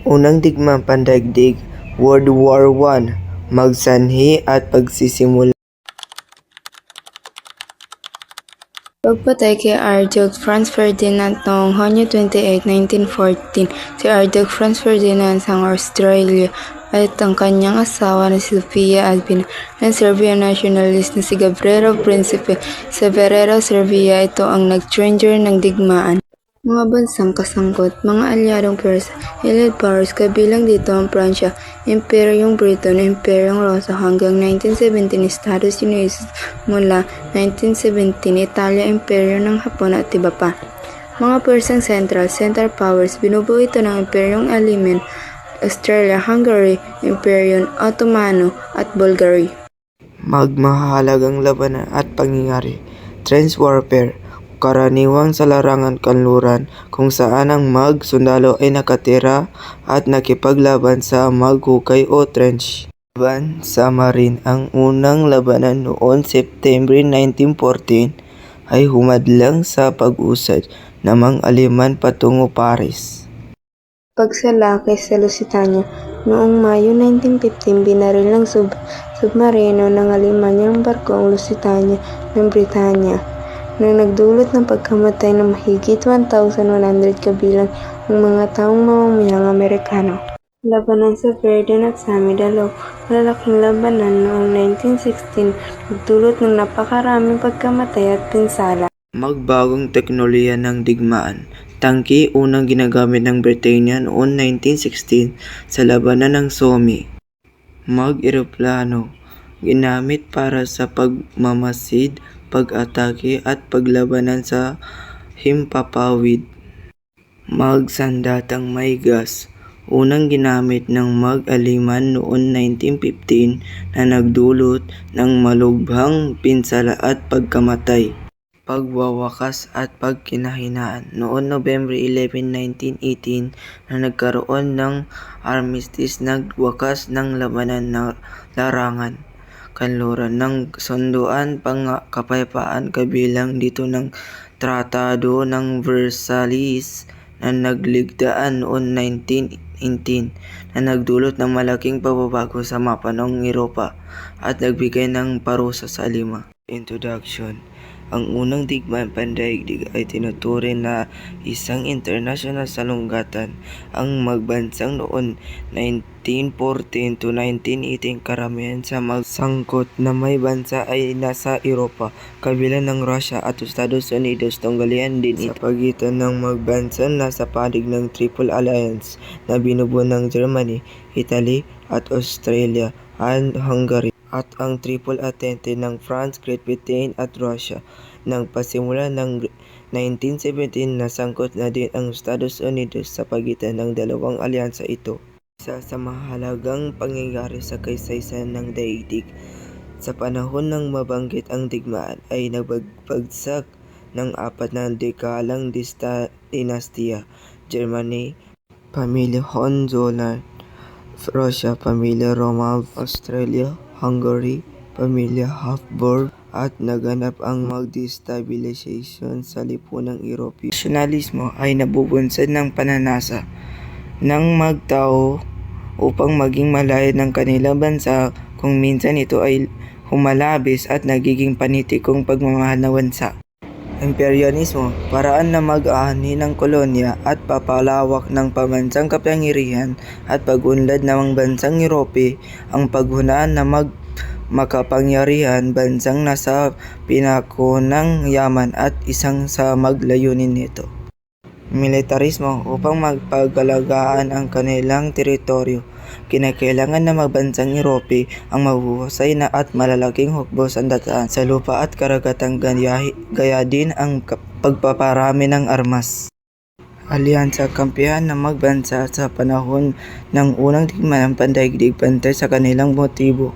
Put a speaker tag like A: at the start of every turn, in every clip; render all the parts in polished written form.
A: Unang digmaan pandaigdig, World War I, magsanhi at pagsisimula.
B: Pagpatay kay Archduke Franz Ferdinand noong Hunyo 28, 1914, si Archduke Franz Ferdinand ng Australia at ang kanyang asawa na si Sofia at ng Serbian nationalist na si Gavrilo Principe Severero Serbia. Ito ang nag-trigger ng digmaan. Mga bansang kasangkot, mga alyadong Persia, Allied powers kabilang dito ang Pransya, Imperyong Briton, Imperyong Ruso hanggang 1917 Estados Unidos, mula 1917 Italia, Imperyo ng Hapon at iba pa. Mga Persian Central powers, binubuo ito ng Imperyong Aleman, Australia, Hungary, Imperyong Ottomano at Bulgaria.
A: Magmahalagang labanan at pangyayari. Trench warfare, karaniwang sa larangan kanluran kung saan ang sundalo ay nakatira at nakipaglaban sa maghukay o trench. Laban sa Marine, ang unang labanan noon September 1914 ay humadlang sa pag-usad ng mga Aleman patungo Paris.
B: Pagsalakay sa Lusitania, noong Mayo 1915 binaril ng submarino ng Alemanya ang barko ang Lusitania ng Britanya, na nagdulot ng pagkamatay ng mahigit 1,100 kabilang ang mga taong mamamayang Amerikano. Labanan sa Verdun at Sami-Dalo, malalaking labanan noong 1916, nagdulot ng napakaraming pagkamatay at pinsala.
A: Magbagong teknolohiya ng digmaan. Tangke, unang ginagamit ng Britanya noong 1916 sa labanan ng Somme. Mag-eroplano, ginamit para sa pagmamasid, pag-atake at paglabanan sa himpapawid. Magsandatang may gas, unang ginamit ng Aleman noong 1915 na nagdulot ng malubhang pinsala at pagkamatay. Pagwawakas at pagkinahinaan, noong November 11, 1918 na nagkaroon ng armistice, nagwakas ng labanan ng larangan kanluran ng sunduan kapayapaan kabilang dito ng Tratado ng Versailles na nagligtaan noong 1918 na nagdulot ng malaking pagbabago sa mapa ng Europa at nagbigay ng parusa sa Alema. Introduction. Ang unang digmaan pandaigdig ay tinuturing na isang internasyonal salungatan. Ang magbansang noon 1914 to 1918, karamihan sa magsangkot na may bansa ay nasa Europa, kabilang ng Russia at Estados Unidos. Tunggalian din ito sa pagitan ng magbansang nasa panig ng Triple Alliance na binubuo ng Germany, Italy at Australia at Hungary, at ang Triple Entente ng France, Great Britain at Russia. Nang pasimula ng 1917, nasangkot na din ang Estados Unidos sa pagitan ng dalawang alyansa ito. Isa sa mahalagang pangyayari sa kasaysayan ng daigdig. Sa panahon ng mabanggit ang digmaan ay nagbagsak ng apat na dekalang dinastiya: Germany, Pamilya Hohenzollern; Russia, Pamilya Romanov; Australia, Hungary, Pamilya Habsburg; at naganap ang destabilization sa lipunang Europeo. Nasyonalismo ay nabubunsod ng pananasa ng magtao upang maging malaya ng kanilang bansa, kung minsan ito ay humalabis at nagiging panitikong pagmamahal ng bansa. Imperialismo, paraan na mag-aani ng kolonya at papalawak ng pambansang kapangyarihan at pag-unlad ng bansang Europe. Ang paghunaan na makapangyarihan bansang nasa pinako ng yaman at isang sa maglayunin nito. Militarismo, upang magpagalagaan ang kanilang teritoryo. Kinakailangan ng bansang Europe ang mahuhusay na at malalaking hukbo sa dagat, sa lupa at karagatan, gaya din ang pagpaparami ng armas. Alyansa, kampihan ng magbansa sa panahon ng unang digmaan pandaigdig, pantay sa kanilang motibo.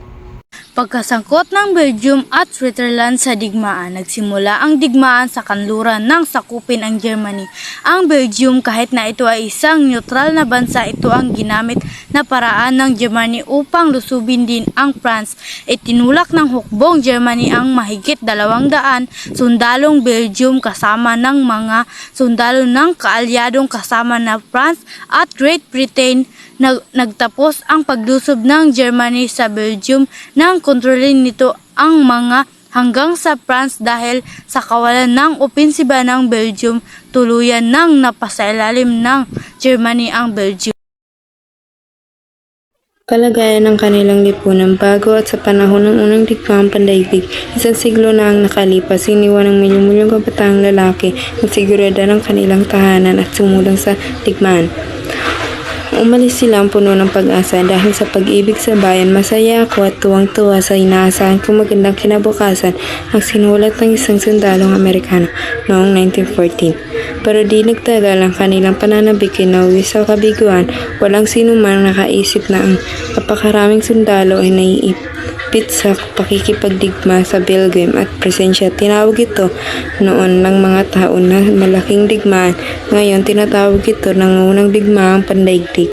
C: Pagkasangkot ng Belgium at Switzerland sa digmaan, nagsimula ang digmaan sa kanluran nang sakupin ang Germany. Ang Belgium, kahit na ito ay isang neutral na bansa, ito ang ginamit na paraan ng Germany upang lusubin din ang France. Itinulak ng hukbong Germany ang mahigit 200 sundalong Belgium kasama ng mga sundalo ng kaalyadong kasama na France at Great Britain. Nagtapos ang paglusob ng Germany sa Belgium nang kontrolin nito ang mga hanggang sa France dahil sa kawalan ng opensiba ng Belgium, tuluyan nang napasailalim ng Germany ang Belgium.
B: Kalagayan ng kanilang lipunan bago at sa panahon ng unang digmaang pandaigdig, isang siglo na ang nakalipas, iniwan ng milyong-milyong kabataang lalaki ang seguridad ng kanilang tahanan at sumulang sa digmaan. Umalis sila ang puno ng pag-asa dahil sa pag-ibig sa bayan. Masaya ako at tuwang-tuwa sa inaasahan kong magandang kinabukasan ang sinulat ng isang sundalong Amerikano noong 1914. Pero di nagtagal ang kanilang pananabik ay nauwi sa kabiguan. Walang sino man nakaisip na ang napakaraming sundalo ay naiipit sa pakikipagdigma sa Belgium at presensya. Tinawag ito noon ng mga tao na malaking digmaan. Ngayon tinatawag ito ng unang digmaang pandaigdig.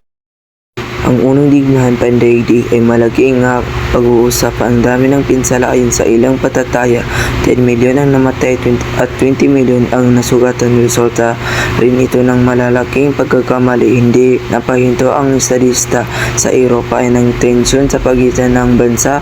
A: Ang unang digmaan pandaigdig ay malaking pag-uusap. Ang dami ng pinsala ayon sa ilang patataya. 10 milyon ang namatay at 20 milyon ang nasugatan. Resulta rin ito ng malalaking pagkakamali. Hindi napahinto ang estadista sa Europa ay ng tensyon sa pagitan ng bansa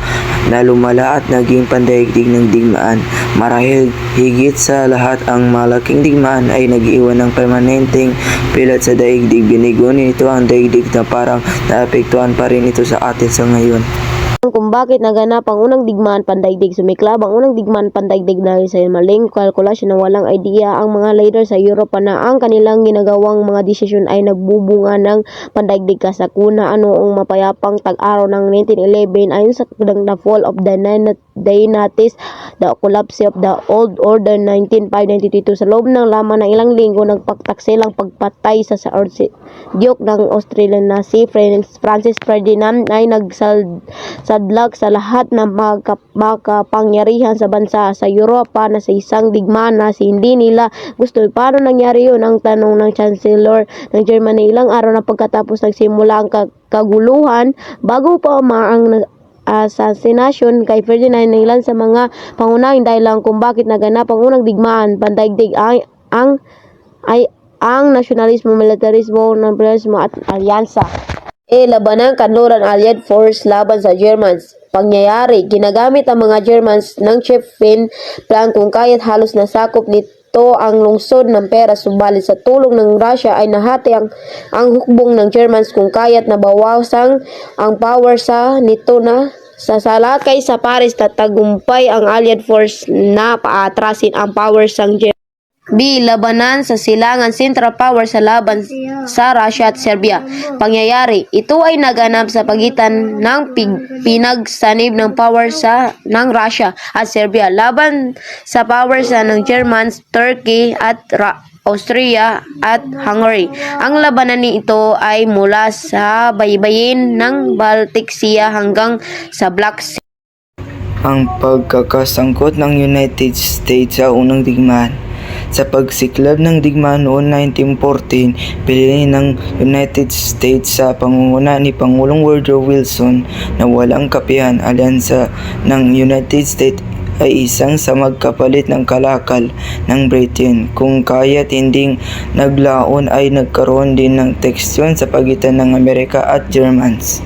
A: na lumala at naging pandaigdig ng digmaan. Marahil higit sa lahat, ang malaking digmaan ay nag-iwan ng permanenteng pilat sa daigdig. Binigo nito ang daigdig na parang naapektuhan pa rin ito sa atin sa ngayon.
D: Kung bakit naganap ang unang digmaan pandaigdig, sumiklab ang unang digmaan pandaigdig dahil sa maling kalkulasyon na walang idea ang mga leader sa Europa na ang kanilang ginagawang mga desisyon ay nagbubunga ng pandaigdig kasakuna noong mapayapang tag-araw ng 1911 ayon sa The Fall of the Dynasts, The Collapse of the Old Order 1905-1922. Sa loob ng lamang ng ilang linggo, nagpaktak silang pagpatay sa Archduke ng Austria na si Francis Ferdinand ay sadlak sa lahat ng makapangyarihan sa bansa sa Europa na sa isang digmaan na hindi nila gusto. Paano nangyari yun? Ang tanong ng Chancellor ng Germany. Ilang araw na pagkatapos nagsimula ang kaguluhan bago pa ang assassination kay Ferdinand ng ilan sa mga pangunahing dahilan kung bakit naganap ang unang digmaan pandaigdig ay ang nasyonalismo, militarismo, nasyonalismo at alyansa. Labanang kanluran Allied force laban sa Germans. Pangyayari, ginagamit ang mga Germans ng Chieftain Plan kung kaya't halos nasakop nito ang lungsod ng pera, subalit sa tulong ng Russia ay nahati ang hukbong ng Germans kung kaya't nabawasan ang power sa nito na sa Salakay sa Paris. Tatagumpay ang Allied force na paatrasin ang powers ng Germans. Labanan sa silangan Central Power sa laban sa Russia at Serbia. Pangyayari, ito ay naganap sa pagitan ng pinagsanib ng power ng Russia at Serbia laban sa powers ng Germans, Turkey at Austria at Hungary. Ang labanan nito ay mula sa baybayin ng Baltic Sea hanggang sa Black Sea.
A: Ang pagkakasangkot ng United States sa unang digmaan. Sa pagsiklab ng digmaan noong 1914, pinili ng United States sa pangunguna ni Pangulong Woodrow Wilson na walang kapihan. Alyansa ng United States ay isang sa magkapalit ng kalakal ng Britain. Kung kaya't hinding naglaon ay nagkaroon din ng teksyon sa pagitan ng Amerika at Germans.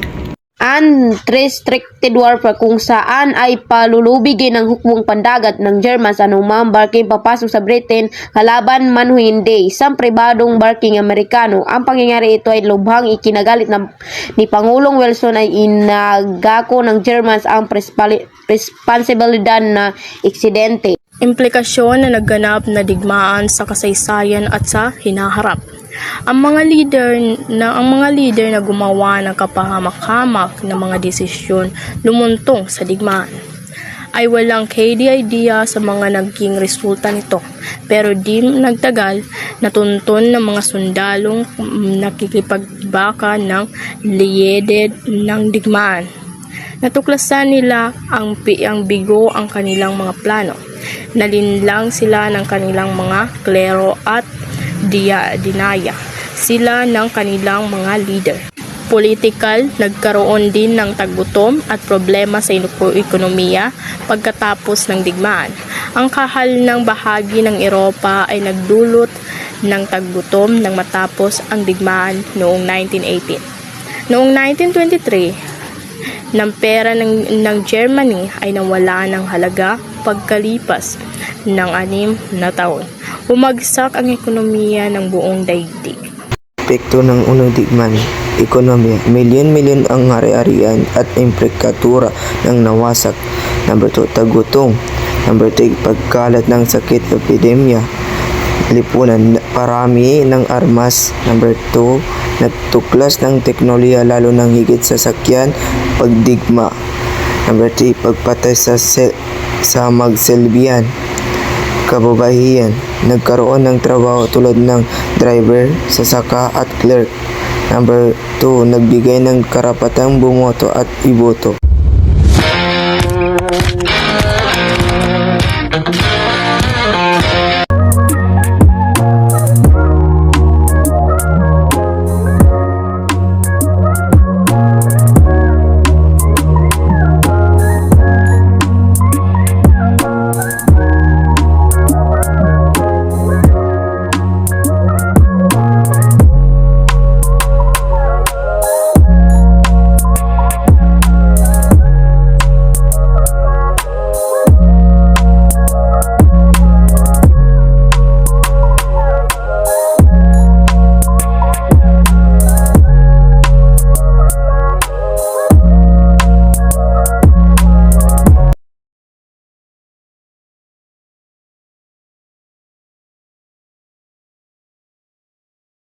D: Unrestricted warfare kung saan ay palulubigin ang hukbong pandagat ng Germans anumang barking papasok sa Britain kalaban man o hindi isang pribadong barking Amerikano. Ang pangyayari ito ay lubhang ikinagalit ni Pangulong Wilson ay inagako ng Germans ang responsibilidad na eksidente.
C: Implikasyon na nagganap na digmaan sa kasaysayan at sa hinaharap. Ang mga leader na gumawa ng kapahamak-hamak na mga desisyon lumuntong sa digmaan ay walang idea sa mga naging resulta nito. Pero di nagtagal, natunton ng mga sundalong nakikipagbaka ng liyeded ng digmaan.
E: Natuklasan nila ang bigo ang kanilang mga plano. Nalinlang sila ng kanilang mga klero at dinaya sila ng kanilang mga leader. Political, nagkaroon din ng taggutom at problema sa ekonomiya pagkatapos ng digmaan. Ang kahal ng bahagi ng Europa ay nagdulot ng taggutom nang matapos ang digmaan noong 1918. Noong 1923, ng pera ng Germany ay nawala ng halaga pagkalipas ng 6 na taon. Bumagsak ang ekonomiya ng buong daigdig.
A: Epekto ng unang digmaan, ekonomiya, milyon-milyon ang hari-harian at implikatura ng nawasak. Number 2, tagutom. Number 3, pagkalat ng sakit, epidemya, lipunan, parami ng armas. Number 2, nagtuklas ng teknolohiya lalo ng higit sa sakyan, pagdigma. Number 3, pagpatay sa magsilbihan, kababahiyan, nagkaroon ng trabaho tulad ng driver, sasaka at clerk. Number 2, nagbigay ng karapatang bumoto at iboto.